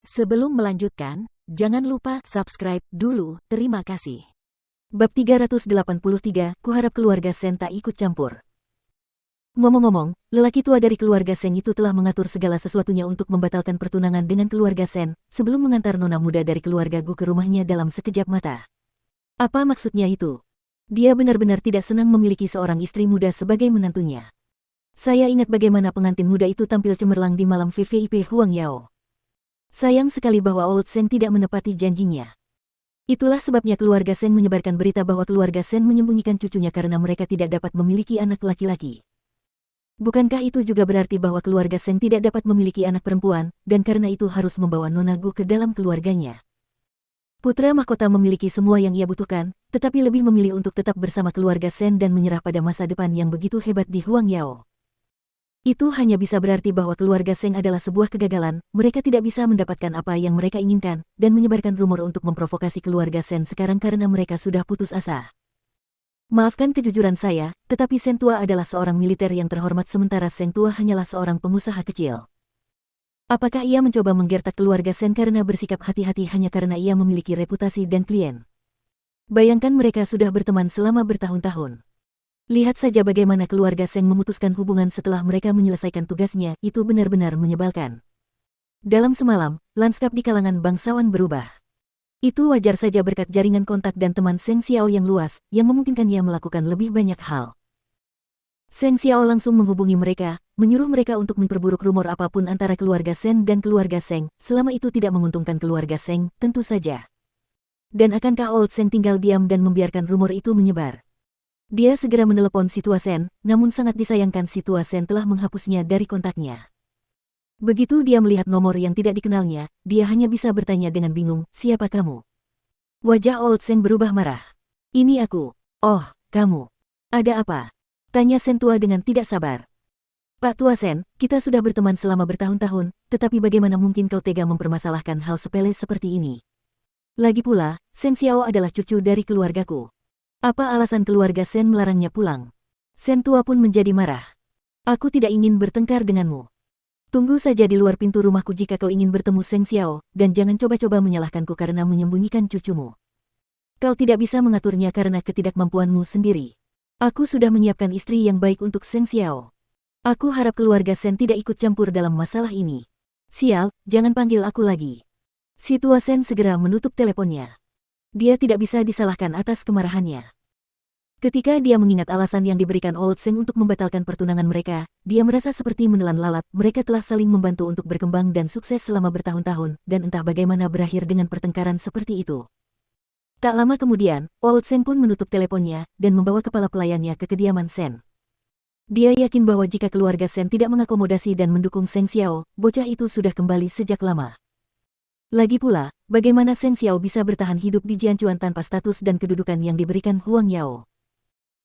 Sebelum melanjutkan, jangan lupa subscribe dulu, terima kasih. Bab 383, kuharap keluarga Sen tak ikut campur. Ngomong-ngomong, lelaki tua dari keluarga Sen itu telah mengatur segala sesuatunya untuk membatalkan pertunangan dengan keluarga Sen, sebelum mengantar nona muda dari keluarga Gu ke rumahnya dalam sekejap mata. Apa maksudnya itu? Dia benar-benar tidak senang memiliki seorang istri muda sebagai menantunya. Saya ingat bagaimana pengantin muda itu tampil cemerlang di malam VVIP Huang Yao. Sayang sekali bahwa Old Sen tidak menepati janjinya. Itulah sebabnya keluarga Sen menyebarkan berita bahwa keluarga Sen menyembunyikan cucunya karena mereka tidak dapat memiliki anak laki-laki. Bukankah itu juga berarti bahwa keluarga Sen tidak dapat memiliki anak perempuan, dan karena itu harus membawa Nona Gu ke dalam keluarganya? Putra mahkota memiliki semua yang ia butuhkan, tetapi lebih memilih untuk tetap bersama keluarga Sen dan menyerah pada masa depan yang begitu hebat di Huang Yao. Itu hanya bisa berarti bahwa keluarga Seng adalah sebuah kegagalan, mereka tidak bisa mendapatkan apa yang mereka inginkan, dan menyebarkan rumor untuk memprovokasi keluarga Sen sekarang karena mereka sudah putus asa. Maafkan kejujuran saya, tetapi Sen Tua adalah seorang militer yang terhormat sementara Seng Tua hanyalah seorang pengusaha kecil. Apakah ia mencoba menggertak keluarga Sen karena bersikap hati-hati hanya karena ia memiliki reputasi dan klien? Bayangkan mereka sudah berteman selama bertahun-tahun. Lihat saja bagaimana keluarga Seng memutuskan hubungan setelah mereka menyelesaikan tugasnya, itu benar-benar menyebalkan. Dalam semalam, lanskap di kalangan bangsawan berubah. Itu wajar saja berkat jaringan kontak dan teman Seng Xiao yang luas, yang memungkinkannya melakukan lebih banyak hal. Seng Xiao langsung menghubungi mereka, menyuruh mereka untuk memperburuk rumor apapun antara keluarga Sen dan keluarga Seng, selama itu tidak menguntungkan keluarga Seng, tentu saja. Dan akankah Old Seng tinggal diam dan membiarkan rumor itu menyebar? Dia segera menelepon si Tua Sen, namun sangat disayangkan si Tua Sen telah menghapusnya dari kontaknya. Begitu dia melihat nomor yang tidak dikenalnya, dia hanya bisa bertanya dengan bingung, "Siapa kamu?" Wajah Old Sen berubah marah. "Ini aku." "Oh, kamu. Ada apa?" tanya Sen Tua dengan tidak sabar. "Pak Tua Sen, kita sudah berteman selama bertahun-tahun, tetapi bagaimana mungkin kau tega mempermasalahkan hal sepele seperti ini? Lagi pula, Seng Xiao adalah cucu dari keluargaku. Apa alasan keluarga Sen melarangnya pulang?" Sen Tua pun menjadi marah. "Aku tidak ingin bertengkar denganmu. Tunggu saja di luar pintu rumahku jika kau ingin bertemu Seng Xiao, dan jangan coba-coba menyalahkanku karena menyembunyikan cucumu. Kau tidak bisa mengaturnya karena ketidakmampuanmu sendiri. Aku sudah menyiapkan istri yang baik untuk Seng Xiao. Aku harap keluarga Sen tidak ikut campur dalam masalah ini. Sial, jangan panggil aku lagi." Si Tua Sen segera menutup teleponnya. Dia tidak bisa disalahkan atas kemarahannya. Ketika dia mengingat alasan yang diberikan Old Seng untuk membatalkan pertunangan mereka, dia merasa seperti menelan lalat. Mereka telah saling membantu untuk berkembang dan sukses selama bertahun-tahun, dan entah bagaimana berakhir dengan pertengkaran seperti itu. Tak lama kemudian, Old Seng pun menutup teleponnya, dan membawa kepala pelayannya ke kediaman Sen. Dia yakin bahwa jika keluarga Sen tidak mengakomodasi dan mendukung Seng Xiao, bocah itu sudah kembali sejak lama. Lagi pula, bagaimana Seng Xiao bisa bertahan hidup di Jianchuan tanpa status dan kedudukan yang diberikan Huang Yao?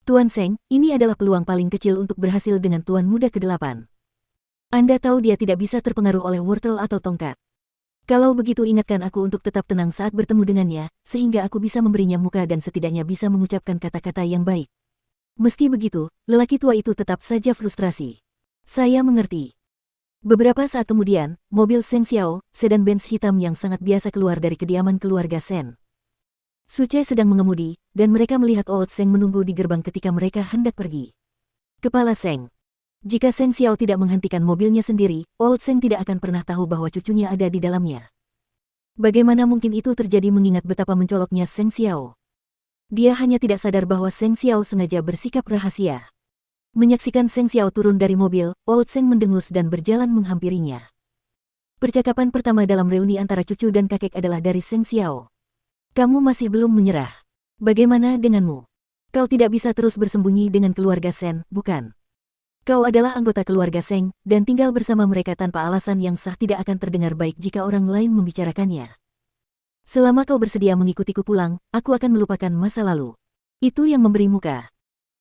"Tuan Seng, ini adalah peluang paling kecil untuk berhasil dengan Tuan Muda ke-8. Anda tahu dia tidak bisa terpengaruh oleh wortel atau tongkat. Kalau begitu ingatkan aku untuk tetap tenang saat bertemu dengannya, sehingga aku bisa memberinya muka dan setidaknya bisa mengucapkan kata-kata yang baik." Meski begitu, lelaki tua itu tetap saja frustrasi. "Saya mengerti." Beberapa saat kemudian, mobil Seng Xiao, sedan Benz hitam yang sangat biasa keluar dari kediaman keluarga Sen. Suce sedang mengemudi, dan mereka melihat Old Seng menunggu di gerbang ketika mereka hendak pergi. Kepala Seng. Jika Seng Xiao tidak menghentikan mobilnya sendiri, Old Seng tidak akan pernah tahu bahwa cucunya ada di dalamnya. Bagaimana mungkin itu terjadi mengingat betapa mencoloknya Seng Xiao? Dia hanya tidak sadar bahwa Seng Xiao sengaja bersikap rahasia. Menyaksikan Seng Xiao turun dari mobil, Old Seng mendengus dan berjalan menghampirinya. Percakapan pertama dalam reuni antara cucu dan kakek adalah dari Seng Xiao. "Kamu masih belum menyerah. Bagaimana denganmu? Kau tidak bisa terus bersembunyi dengan keluarga Sen, bukan? Kau adalah anggota keluarga Seng, dan tinggal bersama mereka tanpa alasan yang sah tidak akan terdengar baik jika orang lain membicarakannya. Selama kau bersedia mengikutiku pulang, aku akan melupakan masa lalu." Itu yang memberi muka.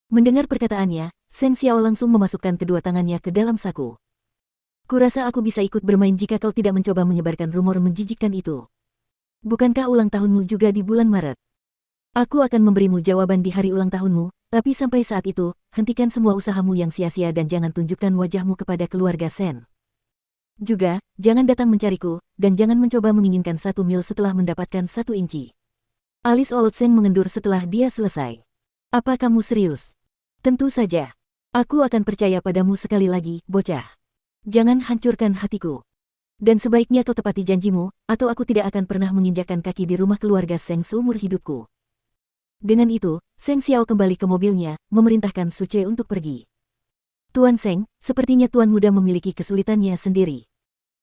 Mendengar perkataannya, Seng Xiao langsung memasukkan kedua tangannya ke dalam saku. "Kurasa aku bisa ikut bermain jika kau tidak mencoba menyebarkan rumor menjijikkan itu. Bukankah ulang tahunmu juga di bulan Maret? Aku akan memberimu jawaban di hari ulang tahunmu, tapi sampai saat itu, hentikan semua usahamu yang sia-sia dan jangan tunjukkan wajahmu kepada keluarga Sen." Juga, jangan datang mencariku, dan jangan mencoba menginginkan 1 mil setelah mendapatkan 1 inci. Alis Old Seng mengendur setelah dia selesai. Apa kamu serius? Tentu saja. Aku akan percaya padamu sekali lagi, bocah. Jangan hancurkan hatiku. Dan sebaiknya kau tepati janjimu, atau aku tidak akan pernah menginjakkan kaki di rumah keluarga Seng seumur hidupku. Dengan itu, Seng Xiao kembali ke mobilnya, memerintahkan Su Ce untuk pergi. Tuan Seng, sepertinya Tuan Muda memiliki kesulitannya sendiri.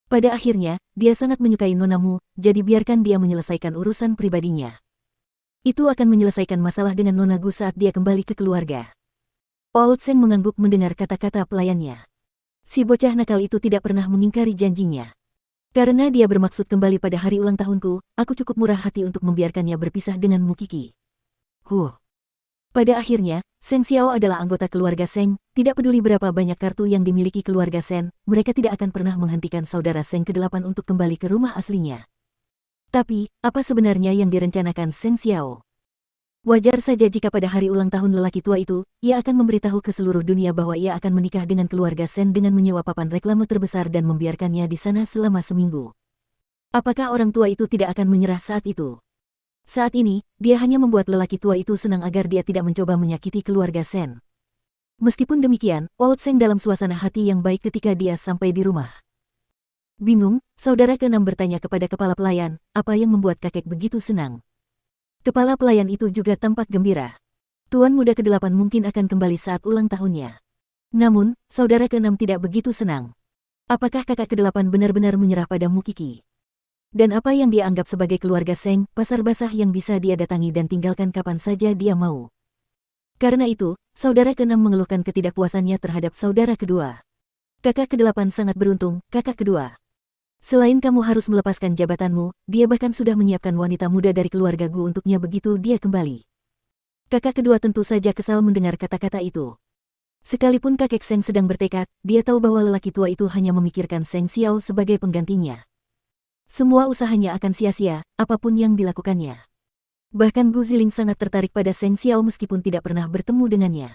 Pada akhirnya, dia sangat menyukai nonamu, jadi biarkan dia menyelesaikan urusan pribadinya. Itu akan menyelesaikan masalah dengan Nona Gu saat dia kembali ke keluarga. Old Seng mengangguk mendengar kata-kata pelayannya. Si bocah nakal itu tidak pernah mengingkari janjinya. Karena dia bermaksud kembali pada hari ulang tahunku, aku cukup murah hati untuk membiarkannya berpisah dengan Mukiki. Pada akhirnya, Seng Xiao adalah anggota keluarga Seng, tidak peduli berapa banyak kartu yang dimiliki keluarga Sen, mereka tidak akan pernah menghentikan saudara Seng ke-8 untuk kembali ke rumah aslinya. Tapi, apa sebenarnya yang direncanakan Seng Xiao? Wajar saja jika pada hari ulang tahun lelaki tua itu, ia akan memberitahu ke seluruh dunia bahwa ia akan menikah dengan keluarga Sen dengan menyewa papan reklame terbesar dan membiarkannya di sana selama seminggu. Apakah orang tua itu tidak akan menyerah saat itu? Saat ini, dia hanya membuat lelaki tua itu senang agar dia tidak mencoba menyakiti keluarga Sen. Meskipun demikian, Old Seng dalam suasana hati yang baik ketika dia sampai di rumah. Bingung, saudara ke-6 bertanya kepada kepala pelayan, apa yang membuat kakek begitu senang. Kepala pelayan itu juga tampak gembira. Tuan muda ke-8 mungkin akan kembali saat ulang tahunnya. Namun, saudara ke-6 tidak begitu senang. Apakah kakak ke-8 benar-benar menyerah pada Mukiki? Dan apa yang dia anggap sebagai keluarga Seng, pasar basah yang bisa dia datangi dan tinggalkan kapan saja dia mau. Karena itu, saudara ke-6 mengeluhkan ketidakpuasannya terhadap saudara kedua. Kakak ke-8 sangat beruntung, kakak kedua. Selain kamu harus melepaskan jabatanmu, dia bahkan sudah menyiapkan wanita muda dari keluarga Gu untuknya begitu dia kembali. Kakak kedua tentu saja kesal mendengar kata-kata itu. Sekalipun kakek Seng sedang bertekad, dia tahu bahwa lelaki tua itu hanya memikirkan Seng Xiao sebagai penggantinya. Semua usahanya akan sia-sia, apapun yang dilakukannya. Bahkan Gu Ziling sangat tertarik pada Seng Xiao meskipun tidak pernah bertemu dengannya.